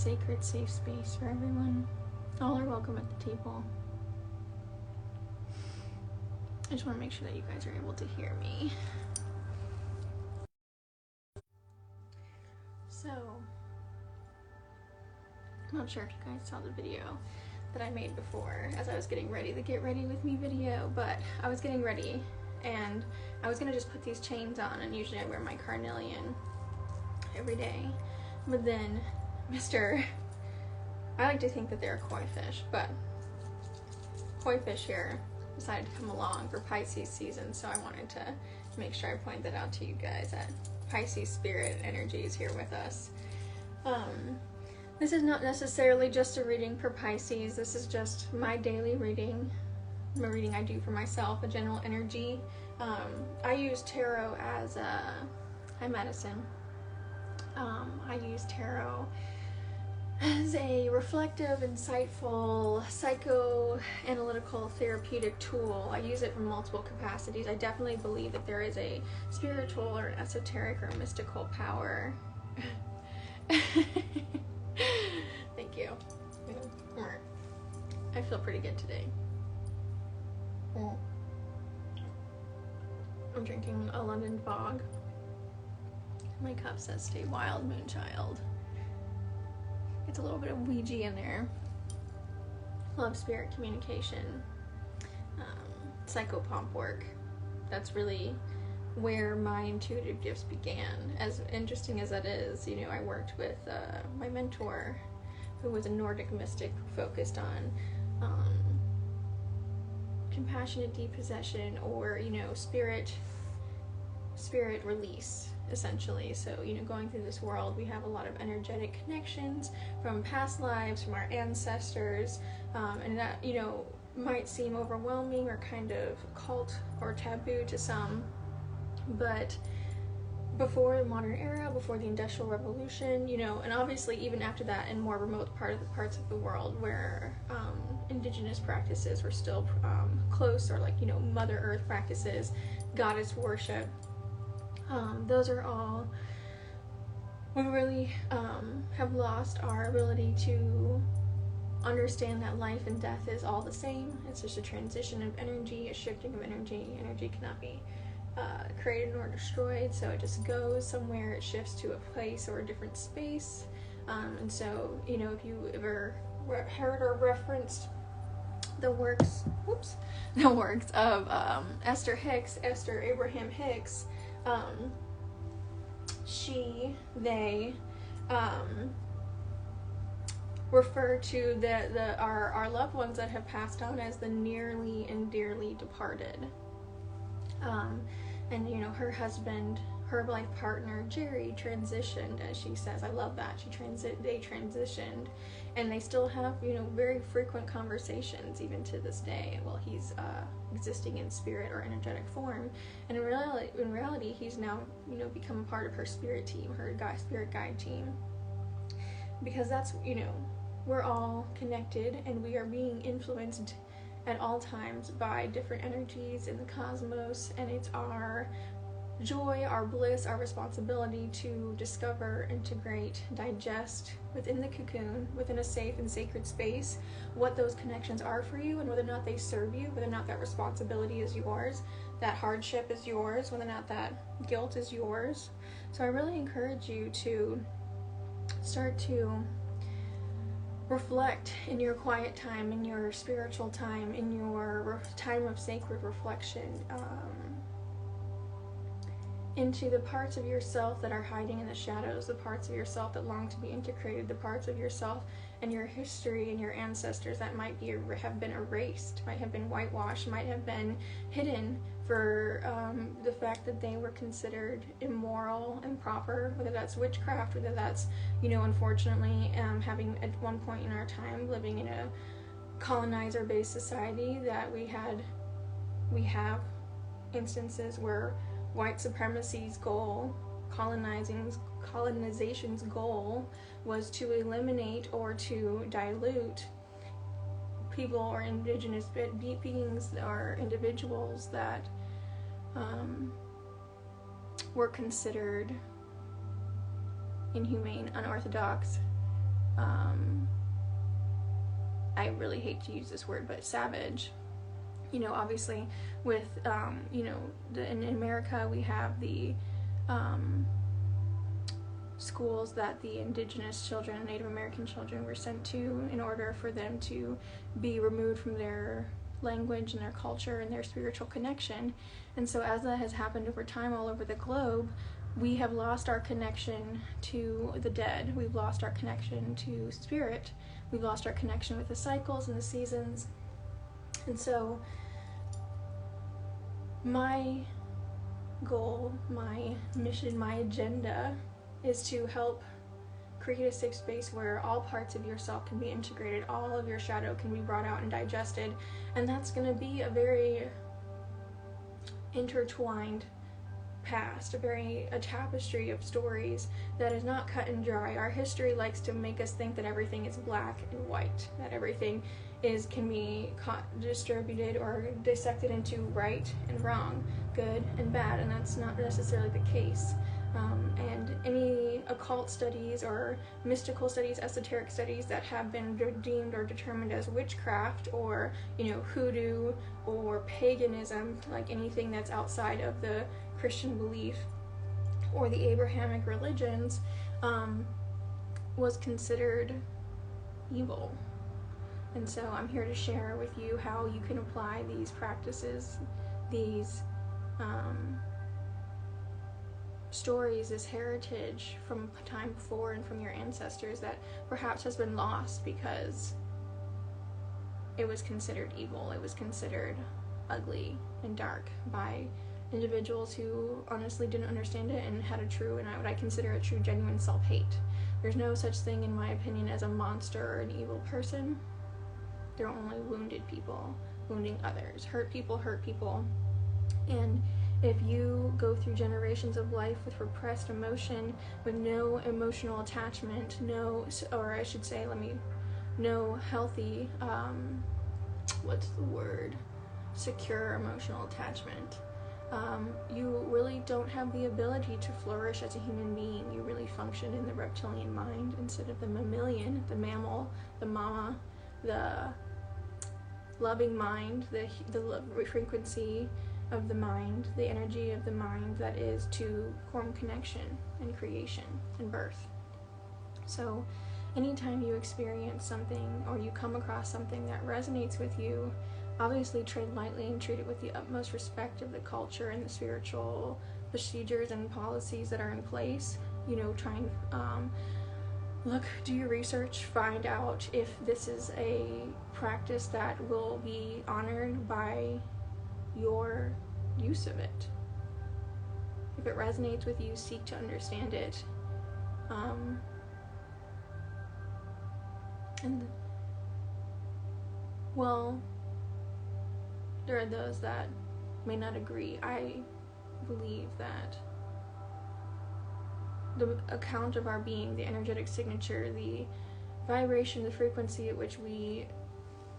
sacred, safe space for everyone. All are welcome at the table. I just want to make sure that you guys are able to hear me. So, I'm not sure if you guys saw the video that I made before as I was getting ready, the Get Ready With Me video, but I was getting ready and I was going to just put these chains on, and usually I wear my carnelian every day, but then I like to think that they're koi fish, but koi fish here decided to come along for Pisces season, so I wanted to make sure I point that out to you guys, that Pisces spirit energy is here with us. This is not necessarily just a reading for Pisces. This is just my daily reading, the reading I do for myself, a general energy. I use tarot as a medicine. I use tarot as a reflective, insightful, psychoanalytical, therapeutic tool. I use it in multiple capacities. I definitely believe that there is a spiritual or an esoteric or mystical power. Thank you. I feel pretty good today. I'm drinking a London Fog. My cup says stay wild, moonchild. It's a little bit of Ouija in there. Love, spirit, communication, psychopomp work. That's really where my intuitive gifts began. As interesting as that is, you know, I worked with my mentor, who was a Nordic mystic focused on compassionate depossession, or, you know, spirit release, essentially. So, you know, going through this world, we have a lot of energetic connections from past lives, from our ancestors, and that, you know, might seem overwhelming or kind of cult or taboo to some, but before the modern era, before the Industrial Revolution, you know, and obviously even after that, in more remote parts of the world where indigenous practices were still close, or, like, you know, Mother Earth practices, goddess worship, those are all, we really have lost our ability to understand that life and death is all the same. It's just a transition of energy, a shifting of energy. Energy cannot be created nor destroyed, so it just goes somewhere, it shifts to a place or a different space. And so, you know, if you ever heard or referenced the works of Esther Abraham Hicks, they refer to our loved ones that have passed on as the nearly and dearly departed. And, you know, her husband, her life partner, Jerry, transitioned, as she says. I love that. They transitioned, and they still have, you know, very frequent conversations even to this day. Well, he's existing in spirit or energetic form, and in reality, he's now, you know, become a part of her spirit team, her spirit guide team, because that's, you know, we're all connected, and we are being influenced at all times by different energies in the cosmos, and it's our joy, our bliss, our responsibility to discover, integrate, digest within the cocoon, within a safe and sacred space, what those connections are for you, and whether or not they serve you, whether or not that responsibility is yours, that hardship is yours, whether or not that guilt is yours. So I really encourage you to start to reflect in your quiet time, in your spiritual time, in your time of sacred reflection, into the parts of yourself that are hiding in the shadows, the parts of yourself that long to be integrated, the parts of yourself and your history and your ancestors that might have been erased, might have been whitewashed, might have been hidden for the fact that they were considered immoral, improper, whether that's witchcraft, whether that's, you know, unfortunately having at one point in our time living in a colonizer-based society, that we have instances where white supremacy's goal, colonization's goal, was to eliminate or to dilute people or indigenous beings or individuals that were considered inhumane, unorthodox, I really hate to use this word, but savage. Obviously with, in America we have the schools that the indigenous children, Native American children, were sent to in order for them to be removed from their language and their culture and their spiritual connection. And so as that has happened over time all over the globe, we have lost our connection to the dead. We've lost our connection to spirit. We've lost our connection with the cycles and the seasons. And so my goal, my mission, my agenda is to help create a safe space where all parts of yourself can be integrated, all of your shadow can be brought out and digested, and that's going to be a very intertwined past, a tapestry of stories that is not cut and dry. Our history likes to make us think that everything is black and white, that everything can be distributed or dissected into right and wrong, good and bad, and that's not necessarily the case. And any occult studies or mystical studies, esoteric studies that have been deemed or determined as witchcraft or, hoodoo or paganism, like anything that's outside of the Christian belief or the Abrahamic religions, was considered evil. And so I'm here to share with you how you can apply these practices, these stories, this heritage from time before and from your ancestors that perhaps has been lost because it was considered evil, it was considered ugly and dark by individuals who honestly didn't understand it and had what I consider a true, genuine self-hate. There's no such thing, in my opinion, as a monster or an evil person. They're only wounded people, wounding others. Hurt people. And if you go through generations of life with repressed emotion, with no emotional attachment, no healthy, secure emotional attachment, you really don't have the ability to flourish as a human being. You really function in the reptilian mind instead of the mammalian, the mammal, the mama, the loving mind, the frequency of the mind, the energy of the mind that is to form connection and creation and birth. So anytime you experience something or you come across something that resonates with you, obviously tread lightly and treat it with the utmost respect of the culture and the spiritual procedures and policies that are in place. Try and do your research, find out if this is a practice that will be honored by your use of it. If it resonates with you, seek to understand it. There are those that may not agree. I believe that the account of our being, the energetic signature, the vibration, the frequency at which we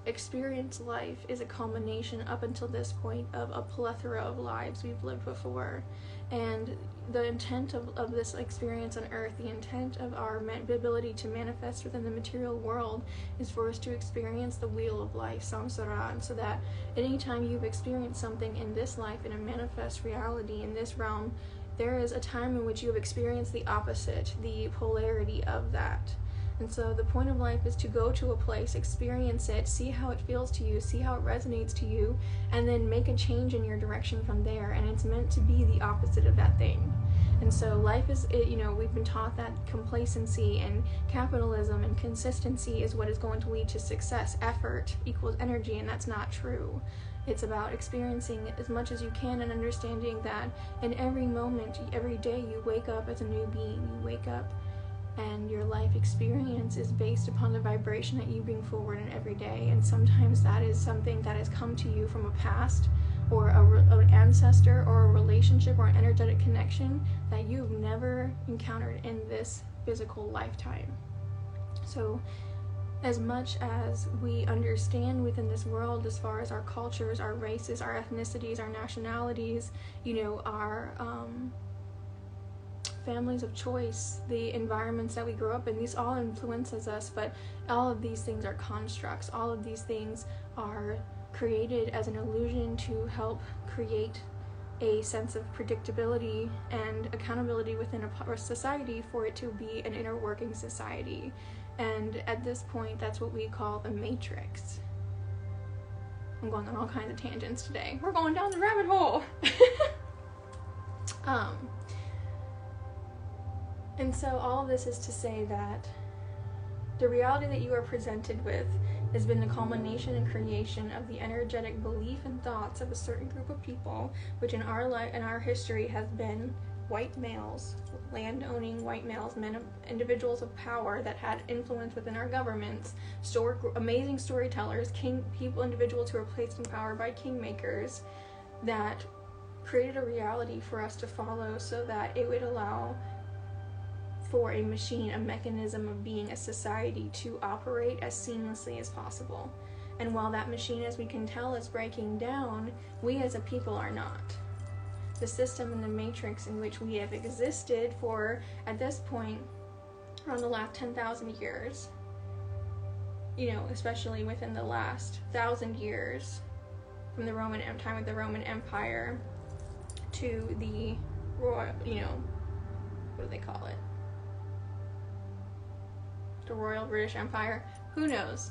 experience life is a culmination up until this point of a plethora of lives we've lived before. And the intent of this experience on earth, the intent of our ability to manifest within the material world is for us to experience the wheel of life, samsara, and so that anytime you've experienced something in this life, in a manifest reality in this realm, there is a time in which you have experienced the opposite, the polarity of that. And so the point of life is to go to a place, experience it, see how it feels to you, see how it resonates to you, and then make a change in your direction from there. And it's meant to be the opposite of that thing. And so life is, we've been taught that complacency and capitalism and consistency is what is going to lead to success. Effort equals energy, and that's not true. It's about experiencing as much as you can and understanding that in every moment, every day, you wake up as a new being. You wake up and your life experience is based upon the vibration that you bring forward in every day. And sometimes that is something that has come to you from a past or an ancestor or a relationship or an energetic connection that you've never encountered in this physical lifetime. So as much as we understand within this world as far as our cultures, our races, our ethnicities, our nationalities, our families of choice, the environments that we grow up in, these all influences us, but all of these things are constructs. All of these things are created as an illusion to help create a sense of predictability and accountability within a society for it to be an inner working society. And at this point, that's what we call the matrix. I'm going on all kinds of tangents today. We're going down the rabbit hole. And so all of this is to say that the reality that you are presented with has been the culmination and creation of the energetic belief and thoughts of a certain group of people, which in our history has been white males, land-owning white males, individuals of power that had influence within our governments, amazing storytellers, individuals who were placed in power by kingmakers, that created a reality for us to follow so that it would allow for a machine, a mechanism of being, a society to operate as seamlessly as possible. And while that machine, as we can tell, is breaking down, we as a people are not. The system and the matrix in which we have existed for, at this point, around the last 10,000 years, especially within the last 1,000 years, from the time of the Roman Empire to the royal, what do they call it? The Royal British Empire, who knows?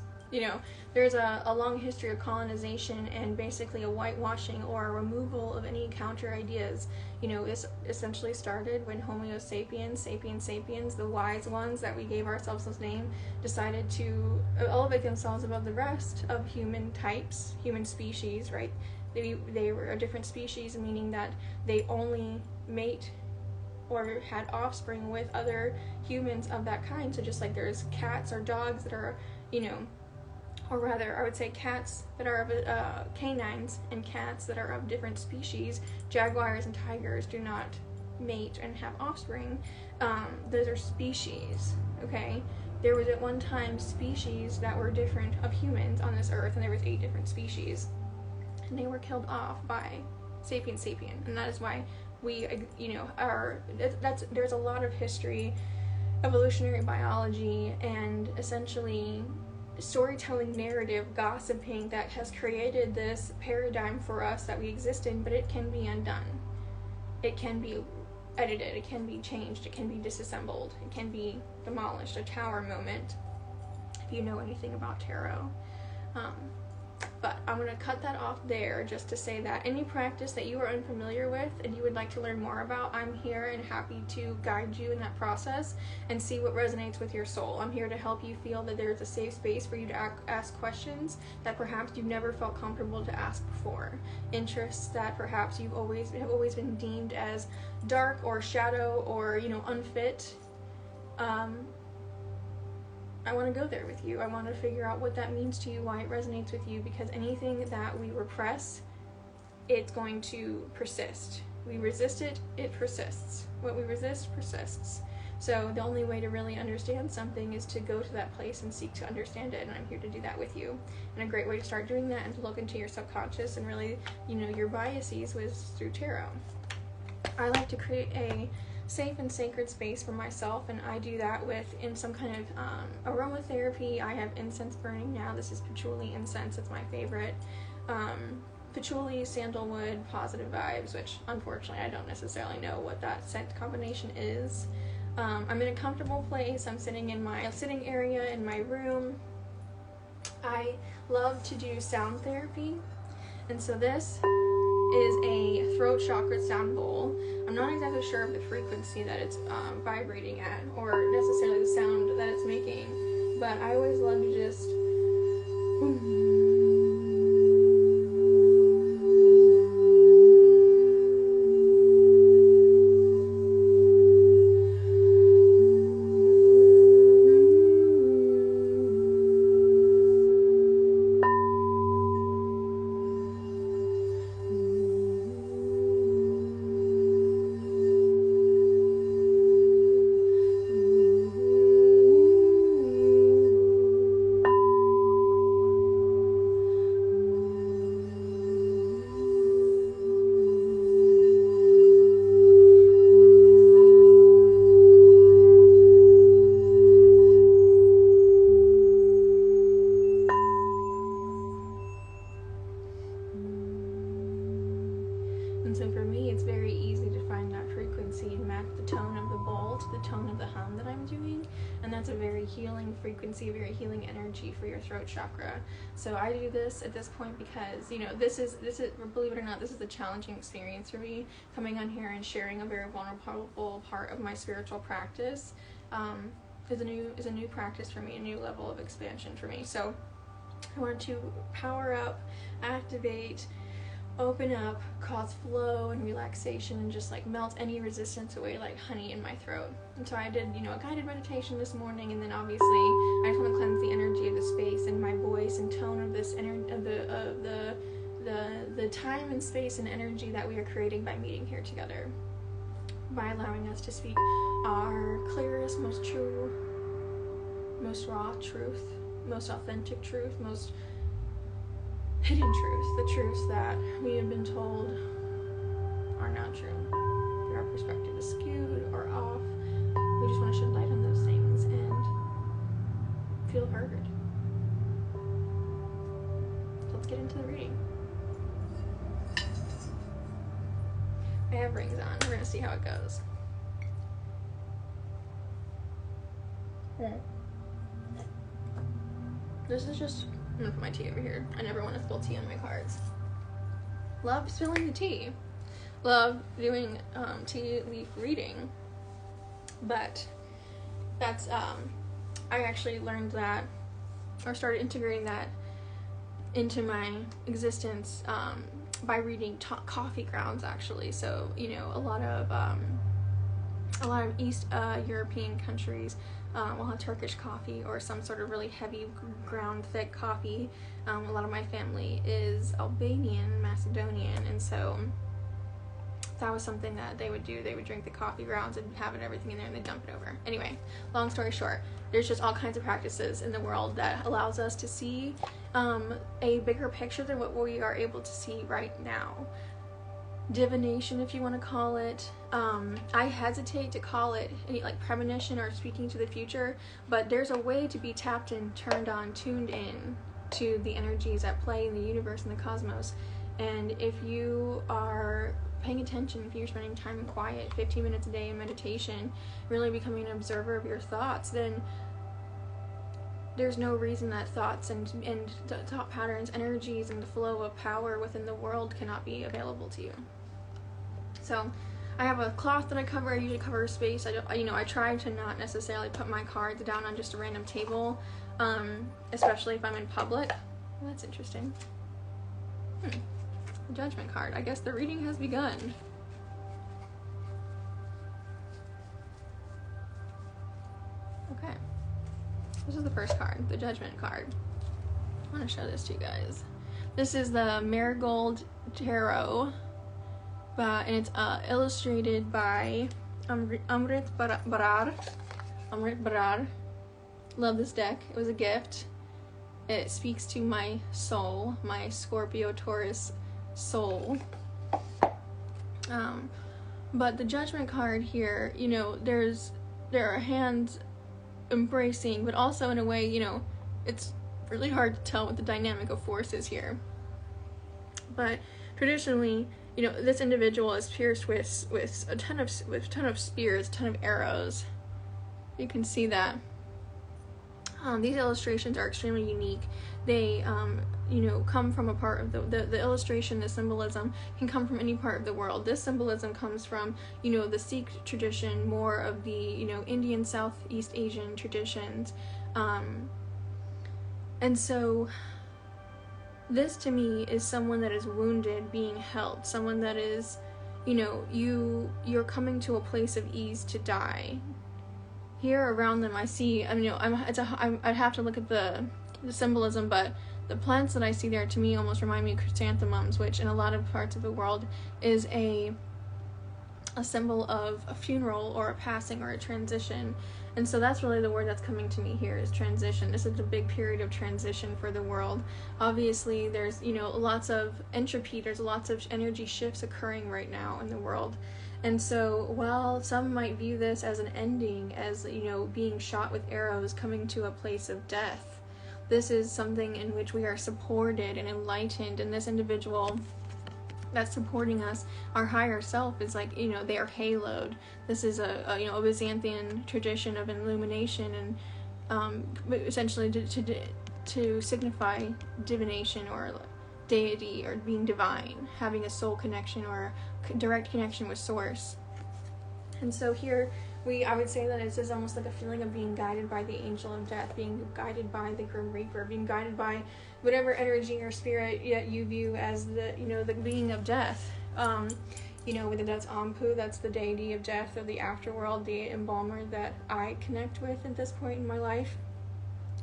There's a long history of colonization and basically a whitewashing or a removal of any counter ideas. This essentially started when Homo sapiens, the wise ones that we gave ourselves this name, decided to elevate themselves above the rest of human types, human species, right? They were a different species, meaning that they only mate or had offspring with other humans of that kind. So just like there's cats or dogs that are, or rather, I would say cats that are of canines and cats that are of different species. Jaguars and tigers do not mate and have offspring. Those are species, okay? There was at one time species that were different of humans on this earth, and there was 8 different species. And they were killed off by sapiens sapien. And that is why we, there's a lot of history, evolutionary biology, and essentially storytelling, narrative, gossiping that has created this paradigm for us that we exist in, but it can be undone. It can be edited, it can be changed, it can be disassembled, it can be demolished, a tower moment, if you know anything about tarot. But I'm going to cut that off there just to say that any practice that you are unfamiliar with and you would like to learn more about, I'm here and happy to guide you in that process and see what resonates with your soul. I'm here to help you feel that there's a safe space for you to ask questions that perhaps you've never felt comfortable to ask before. Interests that perhaps have always been deemed as dark or shadow or, unfit. I want to go there with you. I want to figure out what that means to you, why it resonates with you, because anything that we repress, it's going to persist. We resist it, it persists. What we resist persists. So the only way to really understand something is to go to that place and seek to understand it, and I'm here to do that with you. And a great way to start doing that and to look into your subconscious and really, your biases was through tarot. I like to create a safe and sacred space for myself, and I do that in some kind of aromatherapy. I have incense burning now. This is patchouli incense. It's my favorite. Patchouli, sandalwood, positive vibes, which unfortunately I don't necessarily know what that scent combination is. I'm in a comfortable place. I'm sitting in my sitting area in my room. I love to do sound therapy, and so this is a throat chakra sound bowl. I'm not exactly sure of the frequency that it's vibrating at, or necessarily the sound that it's making, but I always love to just healing frequency, a very healing energy for your throat chakra. So I do this at this point because, you know, this is believe it or not, this is a challenging experience for me, coming on here and sharing a very vulnerable part of my spiritual practice. Is a new practice for me, a new level of expansion for me. So I want to power up, activate, open up, cause flow and relaxation, and just like melt any resistance away like honey in my throat. And so I did, you know, a guided meditation this morning, and then obviously I just want to cleanse the energy of the space and my voice and tone of this energy of the time and space and energy that we are creating by meeting here together, by allowing us to speak our clearest, most true, most raw truth, most authentic truth, most hidden truth, the truths that we have been told are not true. That our perspective is skewed or off. We just want to shed light on those things and feel heard. So let's get into the reading. I have rings on. We're going to see how it goes. This is just, I'm going to put my tea over here. I never want to spill tea on my cards. Love spilling the tea. Love doing tea leaf reading. But that's, I actually learned that, or started integrating that into my existence by reading coffee grounds, actually. So, you know, a lot of East European countries will have Turkish coffee or some sort of really heavy ground thick coffee. A lot of my family is Albanian, Macedonian, and so that was something that they would do. They would drink the coffee grounds and have everything in there and they dump it over. Anyway, long story short, there's just all kinds of practices in the world that allows us to see a bigger picture than what we are able to see right now. Divination, if you want to call it. I hesitate to call it any like premonition or speaking to the future, but there's a way to be tapped in, turned on, tuned in to the energies at play in the universe and the cosmos. And if you are paying attention, if you're spending time in quiet, 15 minutes a day in meditation, really becoming an observer of your thoughts, then there's no reason that thoughts and thought patterns, energies, and the flow of power within the world cannot be available to you. So I have a cloth that I cover. I usually cover a space. I try to not necessarily put my cards down on just a random table, especially if I'm in public. Well, that's interesting. The Judgment card. I guess the reading has begun. Okay. This is the first card, the Judgment card. I want to show this to you guys. This is the Marigold Tarot. And it's illustrated by Amrit Barar. Love this deck. It was a gift. It speaks to my soul, my Scorpio Taurus soul. But the Judgment card here, you know, there are hands embracing, but also in a way, you know, it's really hard to tell what the dynamic of force is here. But traditionally, you know, this individual is pierced with a ton of spears, a ton of arrows. You can see that. These illustrations are extremely unique. They, you know, come from a part of the illustration, the symbolism can come from any part of the world. This symbolism comes from, you know, the Sikh tradition, more of the, you know, Indian, Southeast Asian traditions. And so this to me is someone that is wounded being helped, someone that is, you know, you're coming to a place of ease to die. Here around them I see, I mean, you know, I'd have to look at the symbolism, but the plants that I see there to me almost remind me of chrysanthemums, which in a lot of parts of the world is a symbol of a funeral or a passing or a transition. And so that's really the word that's coming to me here, is transition. This is a big period of transition for the world. Obviously, there's, you know, lots of entropy, there's lots of energy shifts occurring right now in the world. And so while some might view this as an ending, as, you know, being shot with arrows, coming to a place of death, this is something in which we are supported and enlightened, and this individual that's supporting us, our higher self, is like, you know, they are haloed. This is a you know, a Byzantine tradition of illumination, and essentially to signify divination or deity or being divine, having a soul connection or direct connection with source. And so here I would say that it's almost like a feeling of being guided by the angel of death, being guided by the grim reaper, being guided by whatever energy or spirit you view as the being of death. Whether that's Ampu, that's the deity of death, or the afterworld, the embalmer that I connect with at this point in my life.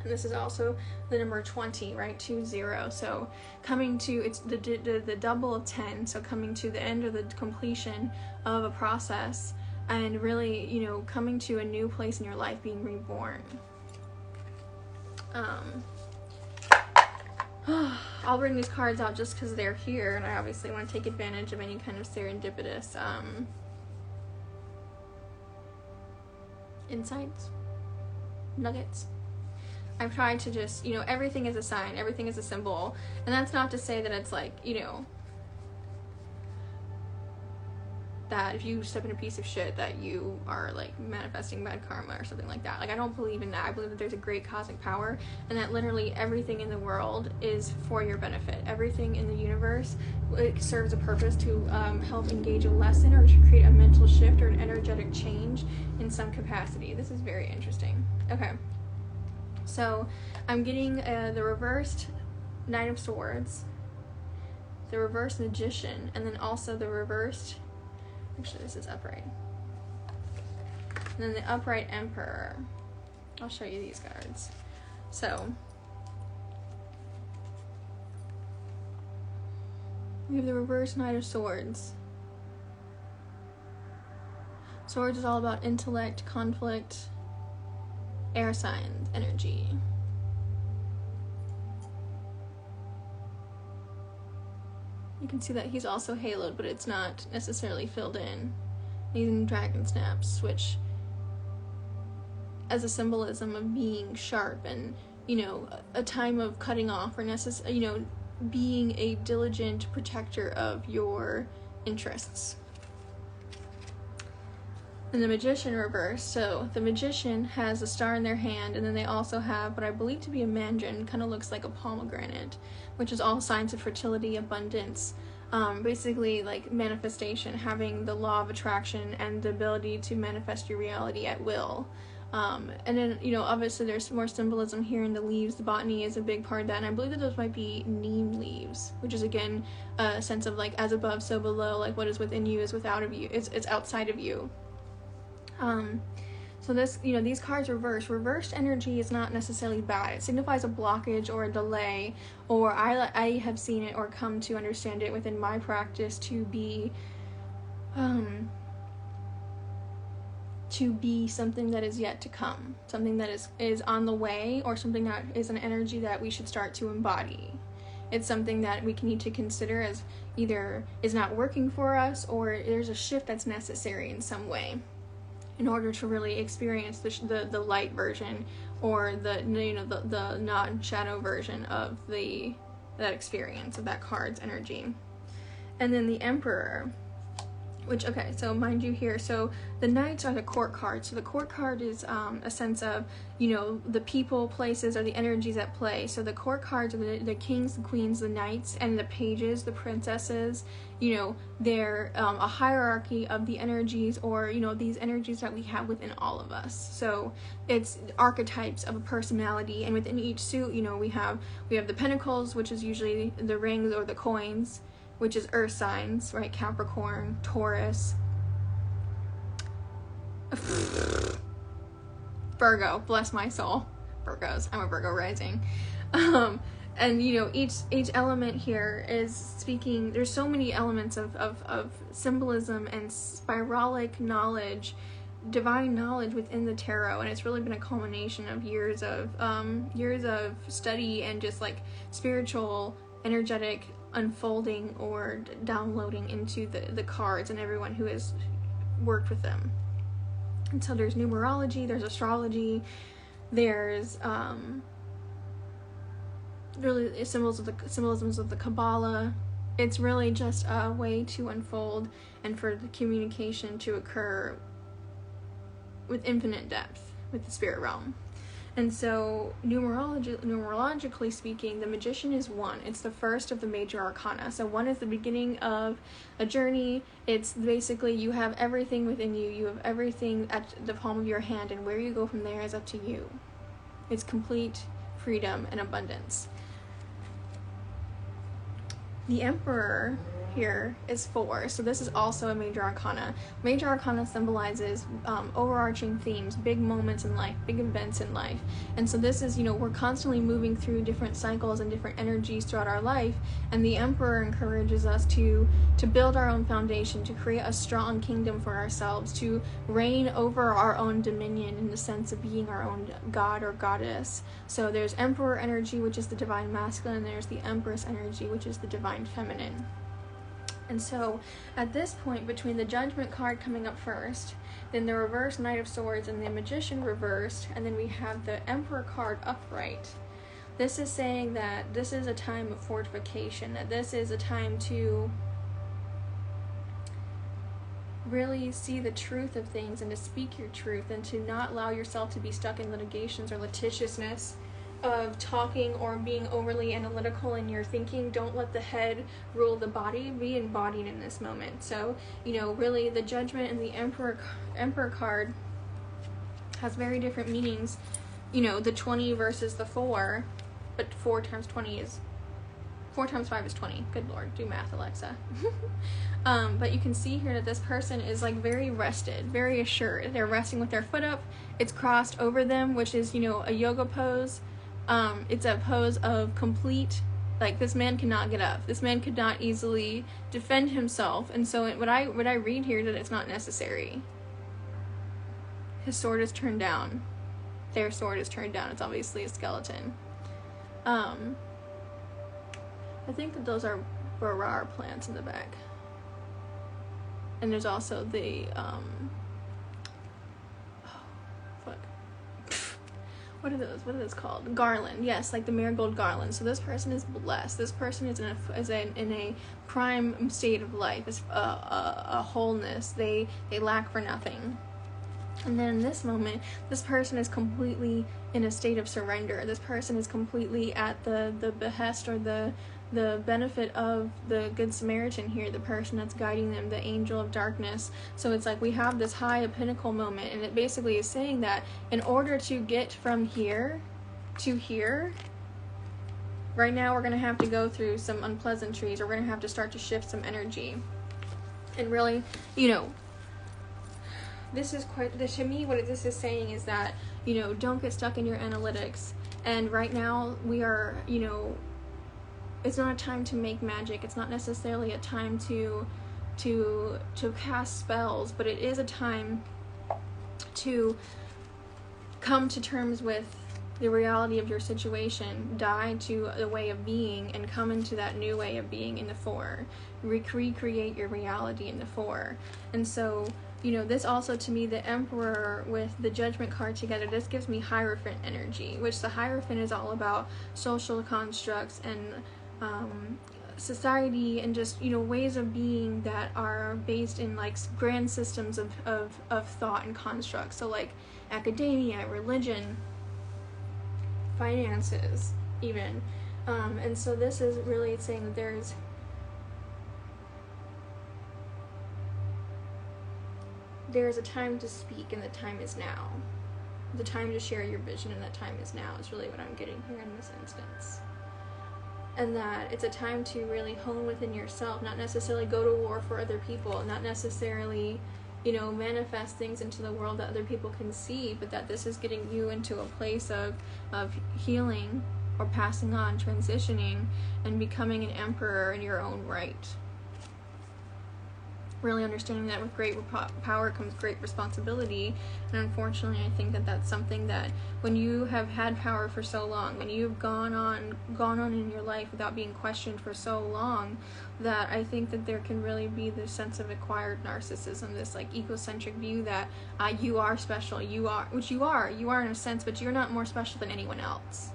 And this is also the number 20, right? 20. So coming to, it's the double of 10. So coming to the end or the completion of a process, and really, coming to a new place in your life, being reborn. I'll bring these cards out just because they're here, and I obviously want to take advantage of any kind of serendipitous insights, nuggets. I've tried to just, everything is a sign, everything is a symbol, and that's not to say that it's like, that if you step in a piece of shit that you are like manifesting bad karma or something like that. Like, I don't believe in that. I believe that there's a great cosmic power, and that literally everything in the world is for your benefit. Everything in the universe, it serves a purpose to help engage a lesson or to create a mental shift or an energetic change in some capacity. This is very interesting. Okay, so I'm getting the reversed Knight of Swords, the reversed Magician, and then also the reversed, actually this is upright, and then the upright Emperor. I'll show you these cards. So we have the reversed Knight of Swords. Swords is all about intellect, conflict, air signs, energy. You can see that he's also haloed, but it's not necessarily filled in. He's in dragon snaps, which as a symbolism of being sharp and, a time of cutting off or being a diligent protector of your interests. And the Magician reverse. So the Magician has a star in their hand, and then they also have what I believe to be a mandarin, kind of looks like a pomegranate, which is all signs of fertility, abundance, basically like manifestation, having the law of attraction and the ability to manifest your reality at will. And then, obviously there's more symbolism here in the leaves. The botany is a big part of that, and I believe that those might be neem leaves, which is again a sense of like as above so below, like what is within you is without of you, it's outside of you. So this, these cards reversed energy is not necessarily bad. It signifies a blockage or a delay, or I have seen it or come to understand it within my practice to be something that is yet to come, something that is on the way, or something that is an energy that we should start to embody. It's something that we need to consider as either is not working for us, or there's a shift that's necessary in some way in order to really experience the light version, or the non-shadow version of that experience of that card's energy. And then the Emperor, which, okay, so mind you here, so the Knights are the court card. So the court card is a sense of, the people, places, or the energies at play. So the court cards are the kings, the queens, the knights, and the pages, the princesses. They're a hierarchy of the energies, or, these energies that we have within all of us. So it's archetypes of a personality, and within each suit, we have the pentacles, which is usually the rings or the coins, which is earth signs, right? Capricorn, Taurus, Virgo, bless my soul. Virgos, I'm a Virgo rising. And each element here is speaking, there's so many elements of symbolism and spiralic knowledge, divine knowledge within the tarot, and it's really been a culmination of years of study and just like spiritual, energetic unfolding or downloading into the cards and everyone who has worked with them. And so there's numerology, there's astrology, there's really symbolisms of the Kabbalah. It's really just a way to unfold and for the communication to occur with infinite depth with the spirit realm. And so numerologically speaking, the Magician is 1. It's the first of the major arcana. So 1 is the beginning of a journey. It's basically you have everything within you. You have everything at the palm of your hand, and where you go from there is up to you. It's complete freedom and abundance. The Emperor here is 4, so this is also a major arcana. Major arcana symbolizes overarching themes, big moments in life, big events in life. And so this is, we're constantly moving through different cycles and different energies throughout our life, and the Emperor encourages us to build our own foundation, to create a strong kingdom for ourselves, to reign over our own dominion in the sense of being our own god or goddess. So there's Emperor energy, which is the divine masculine, and there's the Empress energy, which is the divine feminine. And so, at this point, between the Judgment card coming up first, then the reverse Knight of Swords and the Magician reversed, and then we have the Emperor card upright. This is saying that this is a time of fortification, that this is a time to really see the truth of things and to speak your truth and to not allow yourself to be stuck in litigations or litigiousness of talking or being overly analytical in your thinking. Don't let the head rule the body. Be embodied in this moment. So, really the Judgment and the Emperor card has very different meanings. The 20 versus the 4, but 4 times 20 is 4 times 5 is 20. Good Lord, do math, Alexa. But you can see here that this person is very rested, very assured. They're resting with their foot up. It's crossed over them, which is, a yoga pose. It's a pose of complete, this man cannot get up. This man could not easily defend himself. And so what I read here that it's not necessary. His sword is turned down. Their sword is turned down. It's obviously a skeleton. I think that those are barar plants in the back. And there's also the, what are those called? Garland. Yes, like the marigold garland. So this person is blessed. This person is in a prime state of life. It's a wholeness. They lack for nothing. And then in this moment, this person is completely in a state of surrender. This person is completely at the behest or the benefit of the Good Samaritan here, the person that's guiding them, the angel of darkness. So it's we have this high pinnacle moment, and it basically is saying that in order to get from here to here, right now we're going to have to go through some unpleasantries, or we're going to have to start to shift some energy. And really, this is to me, what this is saying is that, don't get stuck in your analytics. And right now we are, it's not a time to make magic. It's not necessarily a time to cast spells, but it is a time to come to terms with the reality of your situation, die to the way of being, and come into that new way of being in the 4. Recreate your reality in the 4. And so, this also, to me, the Emperor with the Judgment card together, this gives me Hierophant energy, which the Hierophant is all about social constructs and society and just, ways of being that are based in grand systems of thought and constructs. So academia, religion, finances, even. And so this is really saying that there's a time to speak, and the time is now. The time to share your vision, and the time is now, is really what I'm getting here in this instance. And that it's a time to really hone within yourself, not necessarily go to war for other people, not necessarily, manifest things into the world that other people can see, but that this is getting you into a place of healing or passing on, transitioning, and becoming an emperor in your own right. Really understanding that with great power comes great responsibility, and unfortunately I think that that's something that when you have had power for so long, when you've gone on in your life without being questioned for so long, that I think that there can really be this sense of acquired narcissism, this egocentric view that you are special, you are in a sense, but you're not more special than anyone else.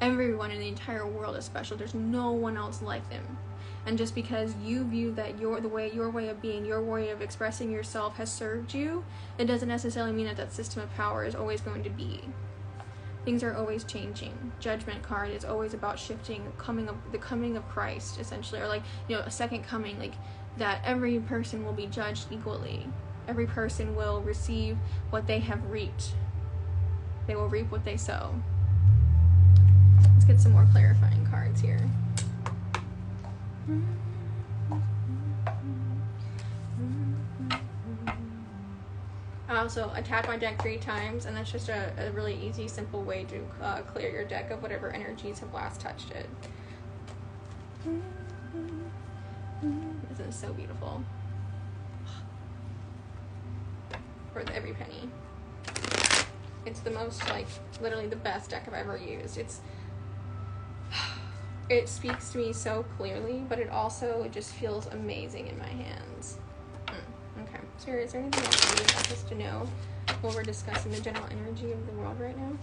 Everyone in the entire world is special. There's no one else like them. And just because you view that your way of being, your way of expressing yourself has served you, it doesn't necessarily mean that system of power is always going to be. things are always changing. Judgment card is always about shifting, the coming of Christ, essentially, or like, you know, a second coming, like that every person will be judged equally. Every person will receive what they have reaped. They will reap what they sow. Let's get some more clarifying cards here. I also attack my deck 3 times, and that's just a really easy, simple way to clear your deck of whatever energies have last touched it. This is so beautiful. Worth every penny. It's the most, like, literally the best deck I've ever used. It speaks to me so clearly, but it also just feels amazing in my hands. Okay, so is there anything else you would like us to know while we're discussing the general energy of the world right now?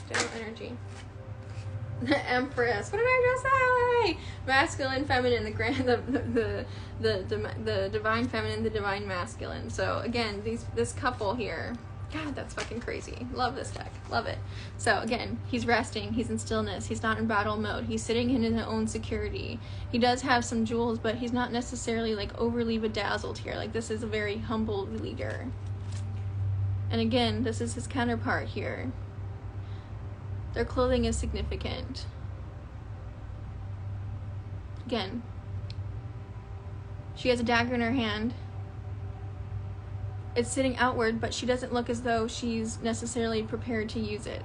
General energy. The Empress. What did I just say? Masculine, feminine, the divine feminine, the divine masculine. So again, this couple here. God, that's fucking crazy. Love this deck. Love it. So again, he's resting. He's in stillness. He's not in battle mode. He's sitting in his own security. He does have some jewels, but he's not necessarily like overly bedazzled here. Like, this is a very humble leader. And again, this is his counterpart here. Their clothing is significant. Again, she has a dagger in her hand. It's sitting outward, but she doesn't look as though she's necessarily prepared to use it.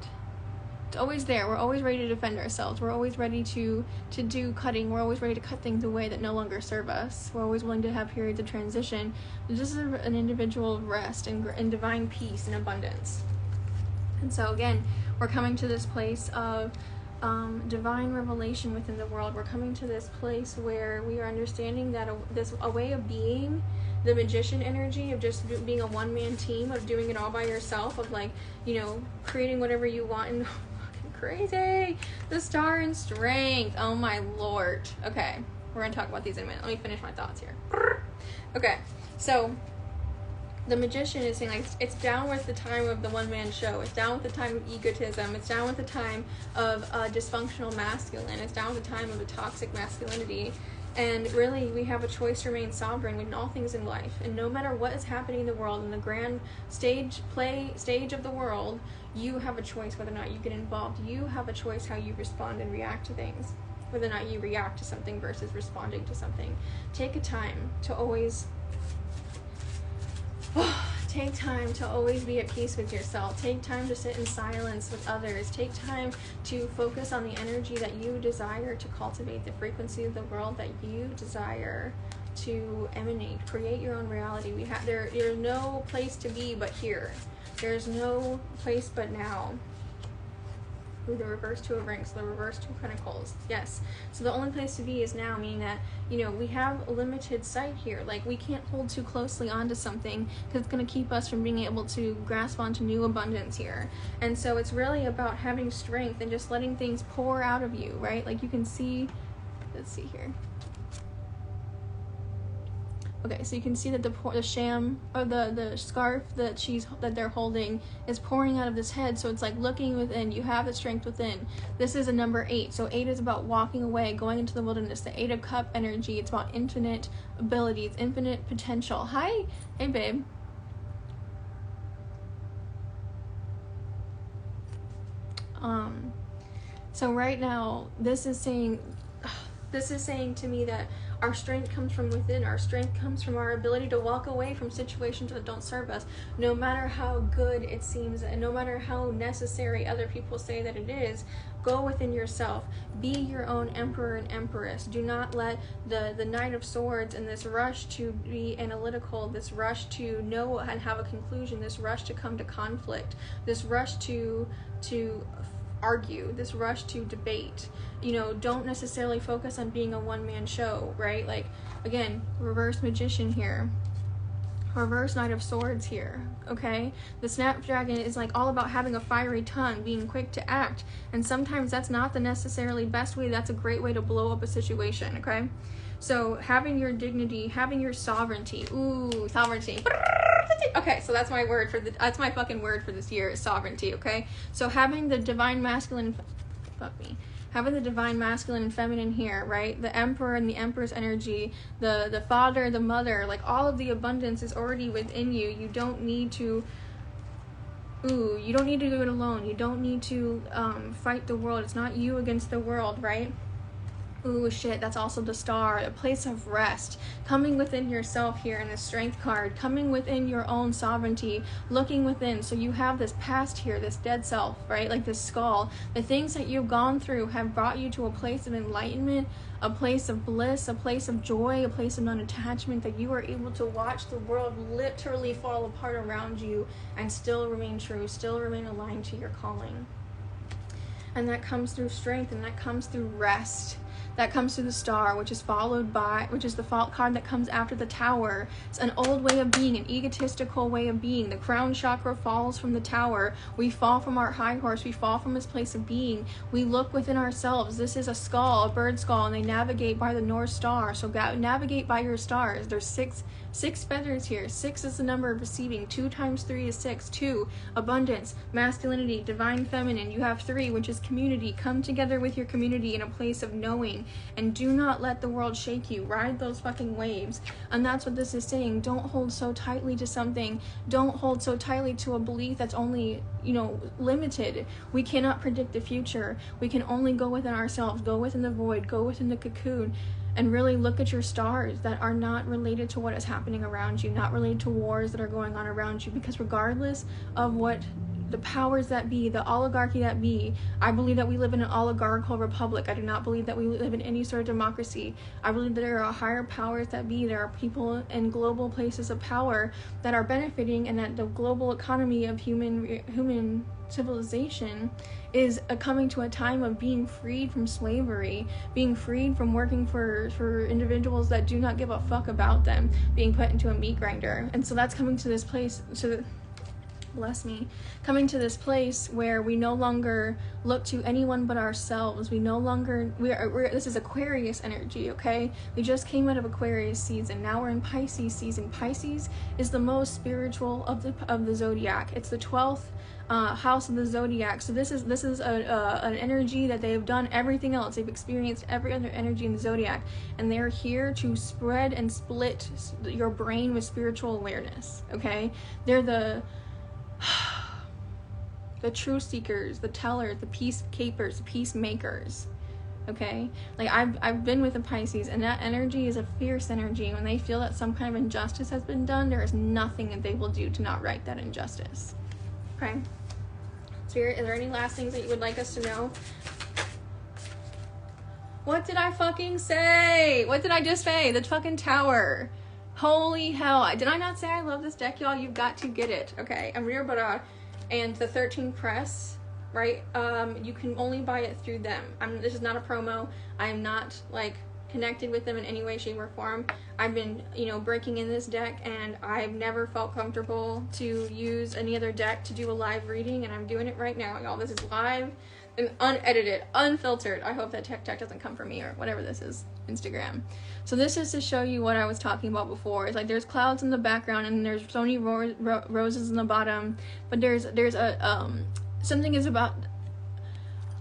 It's always there. We're always ready to defend ourselves. We're always ready to do cutting. We're always ready to cut things away that no longer serve us. We're always willing to have periods of transition. This is an individual of rest and divine peace and abundance. And so again, we're coming to this place of divine revelation within the world. We're coming to this place where we are understanding that a way of being, the magician energy of just being a one-man team, of doing it all by yourself, of like, you know, creating whatever you want, and fucking crazy. The Star and Strength. Oh my lord. Okay, we're gonna talk about these in a minute. Let me finish my thoughts here. Okay, so the magician is saying, like, it's down with the time of the one-man show. It's down with the time of egotism. It's down with the time of dysfunctional masculine. It's down with the time of the toxic masculinity. And really, we have a choice to remain sovereign in all things in life. And no matter what is happening in the world, in the grand stage of the world, you have a choice whether or not you get involved. You have a choice how you respond and react to things. Whether or not you react to something versus responding to something. Take time to always be at peace with yourself. Take time to sit in silence with others. Take time to focus on the energy that you desire to cultivate, the frequency of the world that you desire to emanate. Create your own reality. There's no place to be but here. There's no place but now. Ooh, the reverse 2 of rings, the reverse 2 pentacles. Yes. So the only place to be is now, meaning that, you know, we have a limited sight here. Like, we can't hold too closely onto something because it's going to keep us from being able to grasp onto new abundance here. And so it's really about having strength and just letting things pour out of you, right? Like, you can see, let's see here. Okay, so you can see that the sham, or the scarf that they're holding is pouring out of this head. So it's like looking within. You have the strength within. This is a number 8. So 8 is about walking away, going into the wilderness. The 8 of Cup energy. It's about infinite abilities, infinite potential. Hi, hey babe. So right now, this is saying to me that our strength comes from within. Our strength comes from our ability to walk away from situations that don't serve us, no matter how good it seems and no matter how necessary other people say that it is. Go within yourself. Be your own emperor and empress. Do not let the Knight of Swords and this rush to be analytical, this rush to know and have a conclusion, this rush to come to conflict, this rush to argue, this rush to debate. You know, don't necessarily focus on being a one-man show, right? Like, again, reverse magician here, reverse Knight of Swords here, okay? The Snapdragon is like all about having a fiery tongue, being quick to act, and sometimes that's not the necessarily best way. That's a great way to blow up a situation, okay? So having your dignity, having your sovereignty, ooh, sovereignty, Okay, so that's my fucking word for this year is sovereignty, okay? So having the divine masculine, having the divine masculine and feminine here, right? The emperor and the empress energy, the father, the mother, like all of the abundance is already within you. You don't need to do it alone. You don't need to fight the world. It's not you against the world, right? Ooh, shit, that's also the star, a place of rest, coming within yourself here in the strength card, coming within your own sovereignty, looking within. So you have this past here, this dead self, right? Like this skull. The things that you've gone through have brought you to a place of enlightenment, a place of bliss, a place of joy, a place of non-attachment, that you are able to watch the world literally fall apart around you and still remain true, still remain aligned to your calling. And that comes through strength, and that comes through rest. That comes through the star, which is the fault card that comes after the tower. It's an old way of being, an egotistical way of being. The crown chakra falls from the tower. We fall from our high horse. We fall from this place of being. We look within ourselves. This is a skull, a bird skull, and they navigate by the North Star. So navigate by your stars. There's six feathers here. 6 is the number of receiving. 2 times 3 is 6. 2, abundance, masculinity, divine feminine. You have 3, which is community. Come together with your community in a place of knowing. And do not let the world shake you. Ride those fucking waves. And that's what this is saying. Don't hold so tightly to something. Don't hold so tightly to a belief that's only, limited. We cannot predict the future. We can only go within ourselves, go within the void, go within the cocoon, and really look at your stars that are not related to what is happening around you, not related to wars that are going on around you. Because regardless of what the powers that be, the oligarchy that be, I believe that we live in an oligarchical republic. I do not believe that we live in any sort of democracy. I believe that there are higher powers that be. There are people in global places of power that are benefiting, and that the global economy of human civilization is coming to a time of being freed from slavery, being freed from working for individuals that do not give a fuck about them, being put into a meat grinder. And so that's coming to this place, coming to this place where we no longer look to anyone but ourselves. We no longer, this is Aquarius energy, okay? We just came out of Aquarius season. Now we're in Pisces season. Pisces is the most spiritual of the zodiac. It's the 12th house of the zodiac. So this is an energy that they have done everything else. They've experienced every other energy in the zodiac, and they're here to spread and split your brain with spiritual awareness, okay? They're the truth seekers, the tellers, the peace capers, the peacemakers, okay? Like I've been with the Pisces, and that energy is a fierce energy. When they feel that some kind of injustice has been done, there is nothing that they will do to not right that injustice, okay? Spirit, is there any last things that you would like us to know? What did I fucking say? What did I just say? The fucking tower. Holy hell. Did I not say I love this deck, y'all? You've got to get it, okay? Amir Bara and the 13 Press, right? You can only buy it through them. This is not a promo. I am not, connected with them in any way, shape, or form. I've been, breaking in this deck, and I've never felt comfortable to use any other deck to do a live reading, and I'm doing it right now, y'all. This is live and unedited, unfiltered. I hope that tech doesn't come for me, or whatever this is, Instagram. So this is to show you what I was talking about before. It's like there's clouds in the background, and there's so many roses in the bottom, but there's a something is about.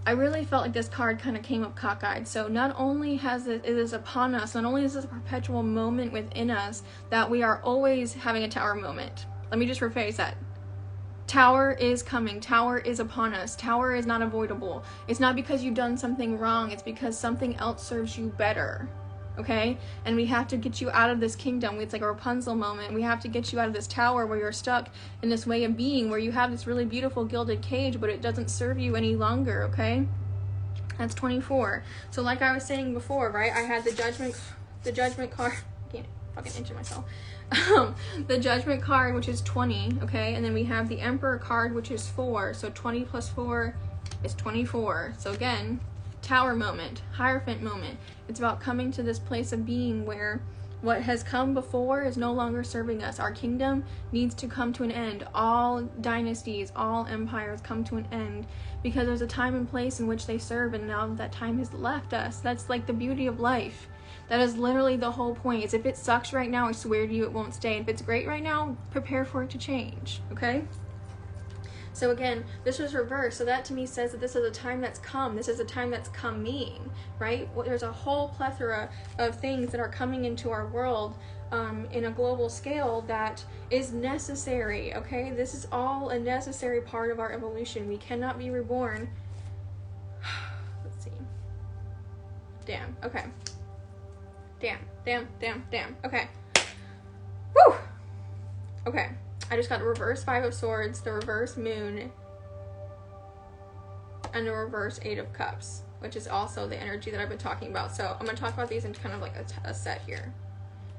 I really felt like this card kind of came up cockeyed. So not only it is upon us, not only is this a perpetual moment within us, that we are always having a tower moment. Let me just rephrase that. Tower is coming. Tower is upon us. Tower is not avoidable. It's not because you've done something wrong. It's because something else serves you better. Okay? And we have to get you out of this kingdom. It's like a Rapunzel moment. We have to get you out of this tower where you're stuck in this way of being, where you have this really beautiful gilded cage, but it doesn't serve you any longer, okay? That's 24. So like I was saying before, right? I had the judgment card. I can't fucking injure myself. The judgment card, which is 20, okay? And then we have the emperor card, which is 4. So 20 plus 4 is 24. So again, tower moment, Hierophant moment. It's about coming to this place of being where what has come before is no longer serving us. Our kingdom needs to come to an end. All dynasties, all empires come to an end because there's a time and place in which they serve, and now that time has left us. That's like the beauty of life. That is literally the whole point. Is if it sucks right now, I swear to you it won't stay. If it's great right now, prepare for it to change, okay? So again, this was reversed. So that to me says that this is a time that's come. This is a time that's coming, right? Well, there's a whole plethora of things that are coming into our world in a global scale that is necessary, okay? This is all a necessary part of our evolution. We cannot be reborn. Let's see. Damn, okay. Damn. Okay. Woo! Okay. I just got the reverse Five of Swords, the reverse Moon, and the reverse Eight of Cups, which is also the energy that I've been talking about. So I'm going to talk about these in kind of like a set here.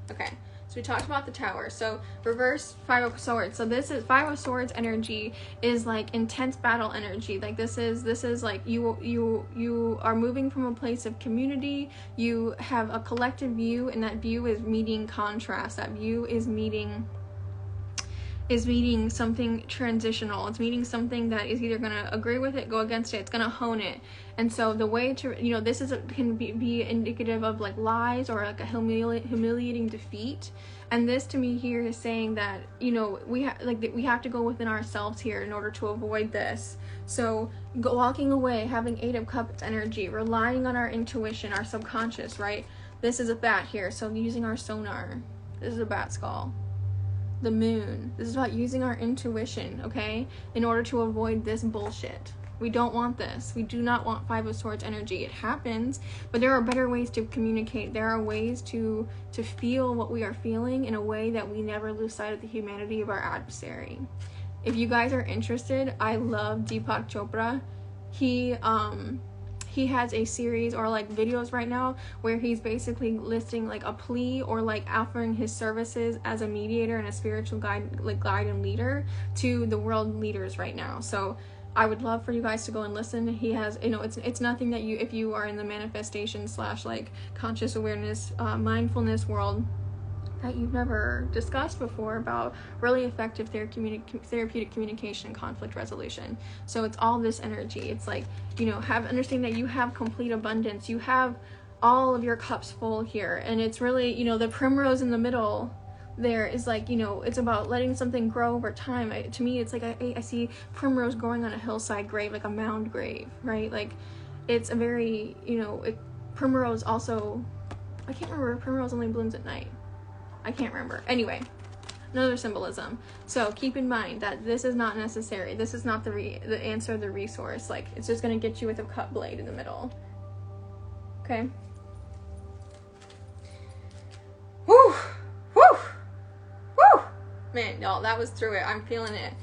Okay, so we talked about the Tower. So reverse Five of Swords. So this is Five of Swords energy is like intense battle energy. Like this is like you are moving from a place of community. You have a collective view, and that view is meeting contrast. That view is meeting something transitional. It's meeting something that is either going to agree with it, go against it. It's going to hone it. And so the way to, this can be indicative of like lies or like a humiliating defeat. And this to me here is saying that, we have to go within ourselves here in order to avoid this. So walking away, having Eight of Cups energy, relying on our intuition, our subconscious, right? This is a bat here. So using our sonar. This is a bat skull. The Moon. This is about using our intuition, okay? In order to avoid this bullshit. We don't want this. We do not want Five of Swords energy. It happens, but there are better ways to communicate. There are ways to feel what we are feeling in a way that we never lose sight of the humanity of our adversary. If you guys are interested, I love Deepak Chopra. He has a series or like videos right now where he's basically listing like a plea or like offering his services as a mediator and a spiritual guide and leader to the world leaders right now. So I would love for you guys to go and listen. He has, it's nothing that if you are in the manifestation / like conscious awareness, mindfulness world, that you've never discussed before about really effective therapeutic communication and conflict resolution. So it's all this energy. It's like, understanding that you have complete abundance. You have all of your cups full here. And it's really, the primrose in the middle there is like, it's about letting something grow over time. To me, it's like I see primrose growing on a hillside grave, like a mound grave, right? Like it's a very, primrose also, I can't remember if primrose only blooms at night. I can't remember. Anyway, another symbolism. So keep in mind that this is not necessary. This is not the answer, the resource. Like, it's just going to get you with a cut blade in the middle. Okay? Woo! Woo! Woo! Man, y'all, that was through it. I'm feeling it.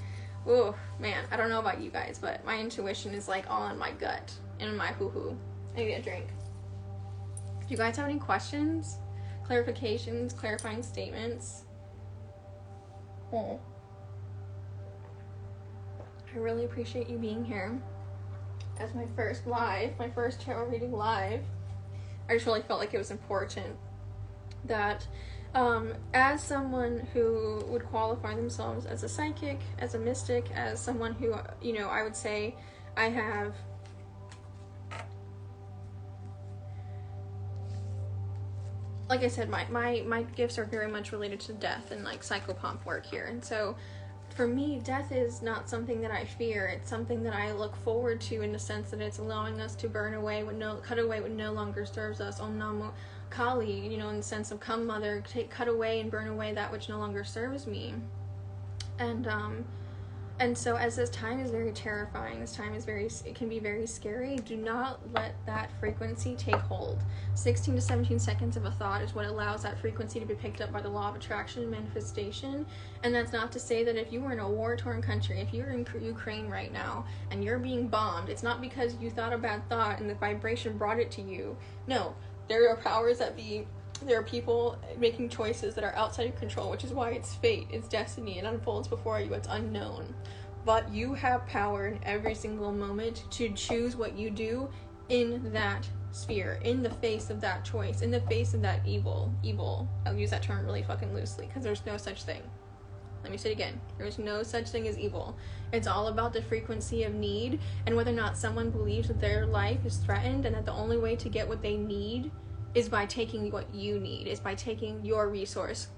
Ooh, man, I don't know about you guys, but my intuition is like all in my gut and in my hoo-hoo. I need a drink. Do you guys have any questions? Clarifications, clarifying statements? I really appreciate you being here as my first tarot reading live. I just really felt like it was important that as someone who would qualify themselves as a psychic, as a mystic, as someone who, I would say I have like I said, my gifts are very much related to death and like psychopomp work here. And so for me, death is not something that I fear. It's something that I look forward to in the sense that it's allowing us to cut away what no longer serves us. Om Namo Kali, in the sense of come mother, cut away and burn away that which no longer serves me. And so as this time is very terrifying, it can be very scary, do not let that frequency take hold. 16 to 17 seconds of a thought is what allows that frequency to be picked up by the law of attraction and manifestation. And that's not to say that if you were in a war-torn country, if you're in Ukraine right now and you're being bombed, it's not because you thought a bad thought and the vibration brought it to you. No, there are powers that be. There are people making choices that are outside of control, which is why it's fate, it's destiny, it unfolds before you, it's unknown. But you have power in every single moment to choose what you do in that sphere, in the face of that choice, in the face of that evil. I'll use that term really fucking loosely, because there's no such thing. Let me say it again. There's no such thing as evil. It's all about the frequency of need and whether or not someone believes that their life is threatened and that the only way to get what they need is by taking what you need, is by taking your resource.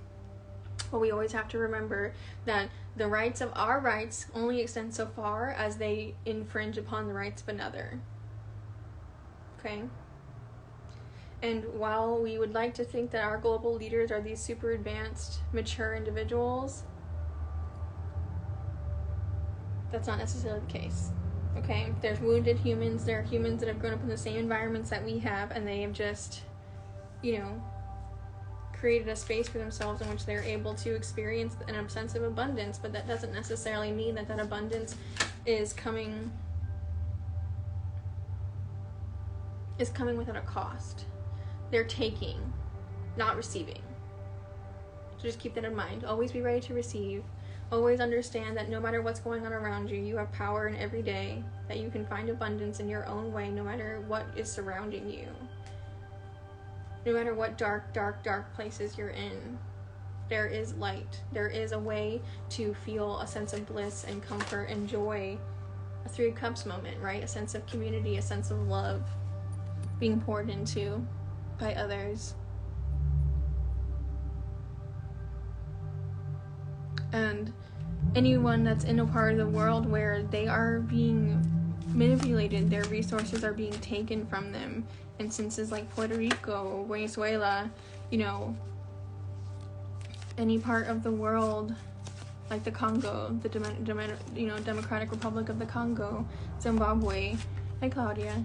But we always have to remember that the rights of our rights only extend so far as they infringe upon the rights of another. Okay? And while we would like to think that our global leaders are these super advanced, mature individuals, that's not necessarily the case. Okay? There's wounded humans, there are humans that have grown up in the same environments that we have, and they have just, created a space for themselves in which they're able to experience an sense of abundance, but that doesn't necessarily mean that that abundance is coming without a cost. They're taking, not receiving. So just keep that in mind. Always be ready to receive. Always understand that no matter what's going on around you, you have power in every day, that you can find abundance in your own way, no matter what is surrounding you. No matter what dark, dark, dark places you're in, there is light. There is a way to feel a sense of bliss and comfort and joy. A 3 cups moment, right? A sense of community, a sense of love being poured into by others. And anyone that's in a part of the world where they are being manipulated, their resources are being taken from them, instances like Puerto Rico, Venezuela, any part of the world like the Congo, the Democratic Republic of the Congo, Zimbabwe, hi Claudia,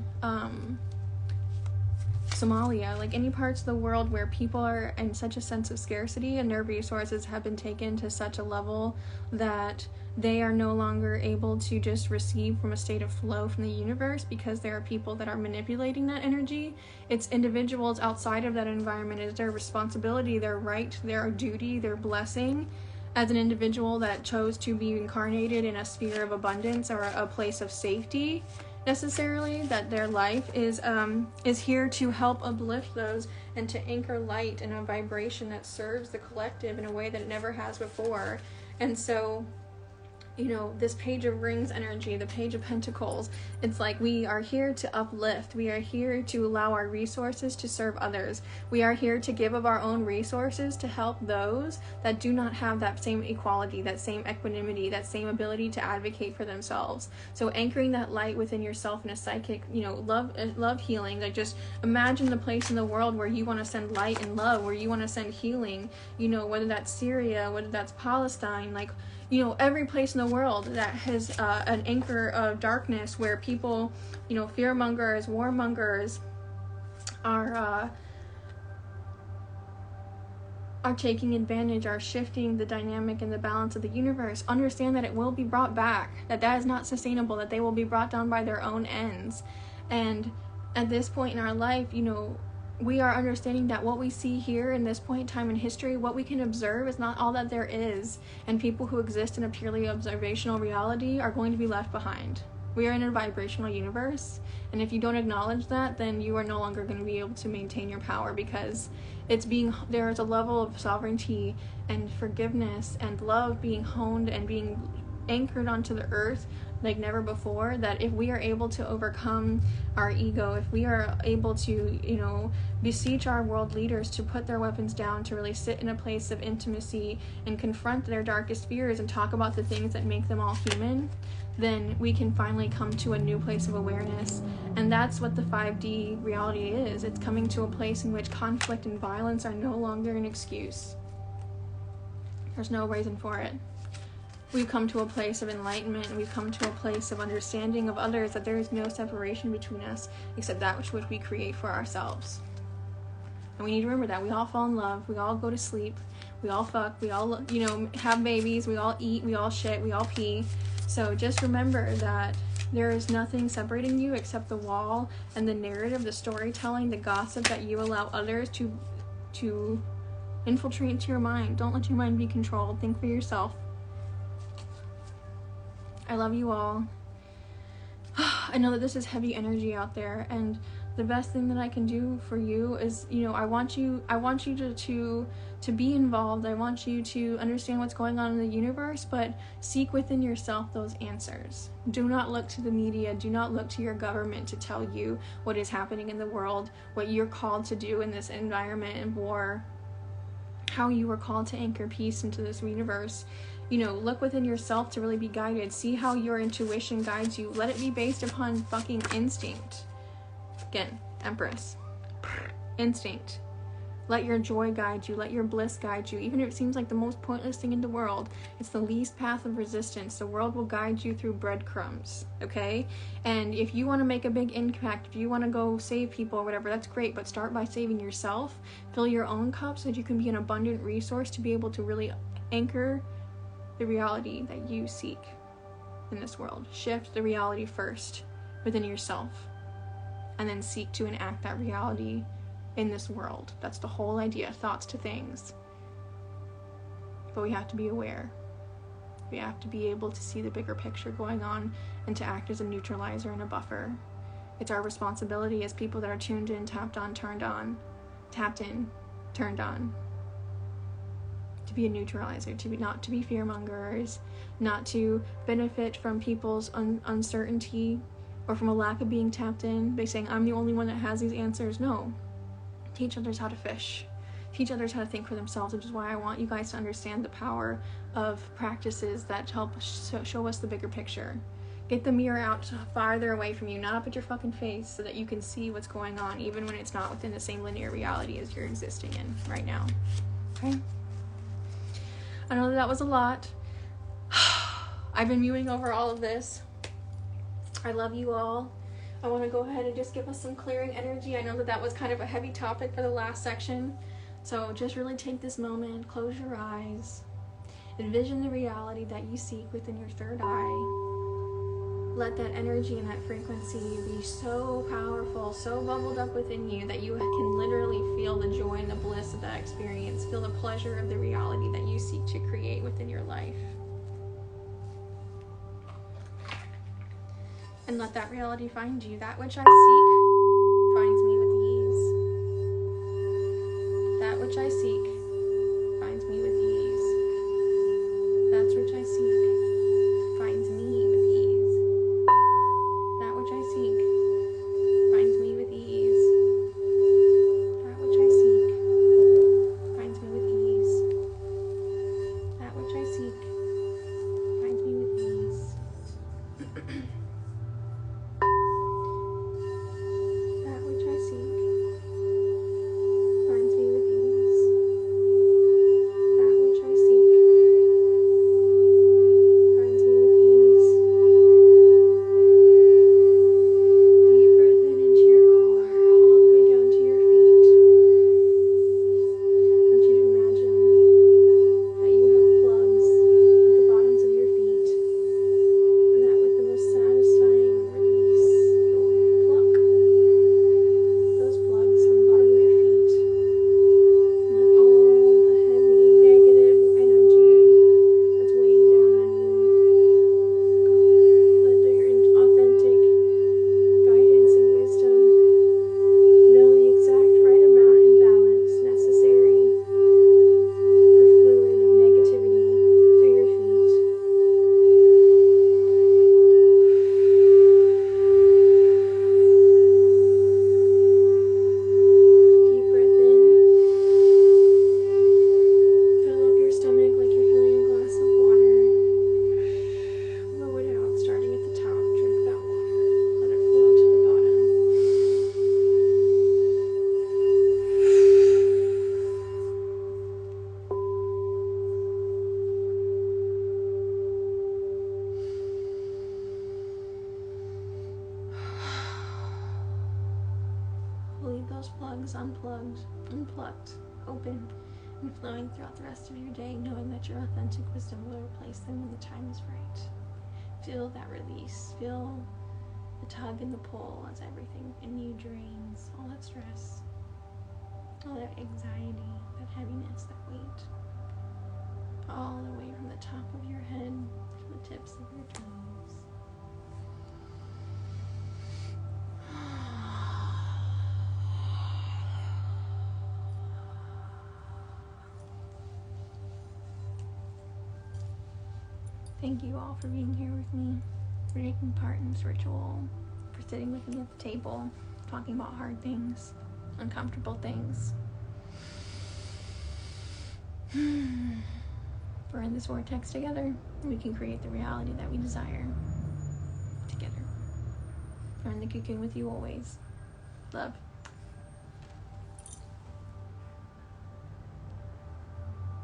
Somalia, like any parts of the world where people are in such a sense of scarcity and their resources have been taken to such a level that they are no longer able to just receive from a state of flow from the universe because there are people that are manipulating that energy. It's individuals outside of that environment. It's their responsibility, their right, their duty, their blessing as an individual that chose to be incarnated in a sphere of abundance or a place of safety, necessarily, that their life is here to help uplift those and to anchor light in a vibration that serves the collective in a way that it never has before. And so, this Page of Rings energy, the Page of Pentacles, it's like we are here to uplift. We are here to allow our resources to serve others. We are here to give of our own resources to help those that do not have that same equality, that same equanimity, that same ability to advocate for themselves. So anchoring that light within yourself in a psychic, love healing. Like just imagine the place in the world where you want to send light and love, where you want to send healing, whether that's Syria, whether that's Palestine, every place in the world that has an anchor of darkness where people, fearmongers, warmongers are taking advantage, are shifting the dynamic and the balance of the universe. Understand that it will be brought back, that is not sustainable, that they will be brought down by their own ends. And at this point in our life, we are understanding that what we see here in this point in time in history, what we can observe is not all that there is, and people who exist in a purely observational reality are going to be left behind. We are in a vibrational universe, and if you don't acknowledge that, then you are no longer going to be able to maintain your power, because there is a level of sovereignty and forgiveness and love being honed and being anchored onto the earth like never before, that if we are able to overcome our ego, if we are able to, beseech our world leaders to put their weapons down, to really sit in a place of intimacy and confront their darkest fears and talk about the things that make them all human, then we can finally come to a new place of awareness. And that's what the 5D reality is. It's coming to a place in which conflict and violence are no longer an excuse. There's no reason for it. We've come to a place of enlightenment, and we've come to a place of understanding of others, that there is no separation between us except that which we create for ourselves. And we need to remember that. We all fall in love, we all go to sleep, we all fuck, we all, have babies, we all eat, we all shit, we all pee. So just remember that there is nothing separating you except the wall and the narrative, the storytelling, the gossip that you allow others to infiltrate into your mind. Don't let your mind be controlled. Think for yourself. I love you all. I know that this is heavy energy out there, and the best thing that I can do for you is, you know, I want you to be involved. I want you to understand what's going on in the universe, but seek within yourself those answers. Do not look to the media. Do not look to your government to tell you what is happening in the world, what you're called to do in this environment and war, how you were called to anchor peace into this universe. You know, look within yourself to really be guided. See how your intuition guides you. Let it be based upon fucking instinct. Again, Empress. Instinct. Let your joy guide you. Let your bliss guide you. Even if it seems like the most pointless thing in the world, it's the least path of resistance. The world will guide you through breadcrumbs, okay? And if you want to make a big impact, if you want to go save people or whatever, that's great, but start by saving yourself. Fill your own cup so that you can be an abundant resource to be able to really anchor the reality that you seek in this world. Shift the reality first within yourself, and then seek to enact that reality in this world. That's the whole idea. Thoughts to things. But we have to be aware. We have to be able to see the bigger picture going on and to act as a neutralizer and a buffer. It's our responsibility as people that are tuned in, tapped in, turned on, to be a neutralizer, not to be fearmongers, not to benefit from people's uncertainty or from a lack of being tapped in by saying, I'm the only one that has these answers. No. Teach others how to fish. Teach others how to think for themselves, which is why I want you guys to understand the power of practices that help show us the bigger picture. Get the mirror out farther away from you, not up at your fucking face, so that you can see what's going on, even when it's not within the same linear reality as you're existing in right now. Okay? I know that was a lot. I've been mewing over all of this. I love you all. I want to go ahead and just give us some clearing energy. I know that was kind of a heavy topic for the last section. So just really take this moment, close your eyes, envision the reality that you seek within your third eye. Let that energy and that frequency be so powerful, so bubbled up within you that you can literally feel the joy and the bliss of that experience. Feel the pleasure of the reality that you seek to create within your life. And let that reality find you. That which I seek finds me with ease. That which I seek finds me with ease. That which I seek finds me with ease. That which I seek finds me with ease. That which I seek finds me with ease. That which I seek finds me with ease. Unplugged, open, and flowing throughout the rest of your day, knowing that your authentic wisdom will replace them when the time is right. Feel that release. Feel the tug and the pull as everything in you drains. All that stress, all that anxiety, that heaviness, that weight, all the way from the top of your head to the tips of your toes. Thank you all for being here with me, for taking part in this ritual, for sitting with me at the table, talking about hard things, uncomfortable things. We're in this vortex together. We can create the reality that we desire together. I'm in the cocoon with you always. Love.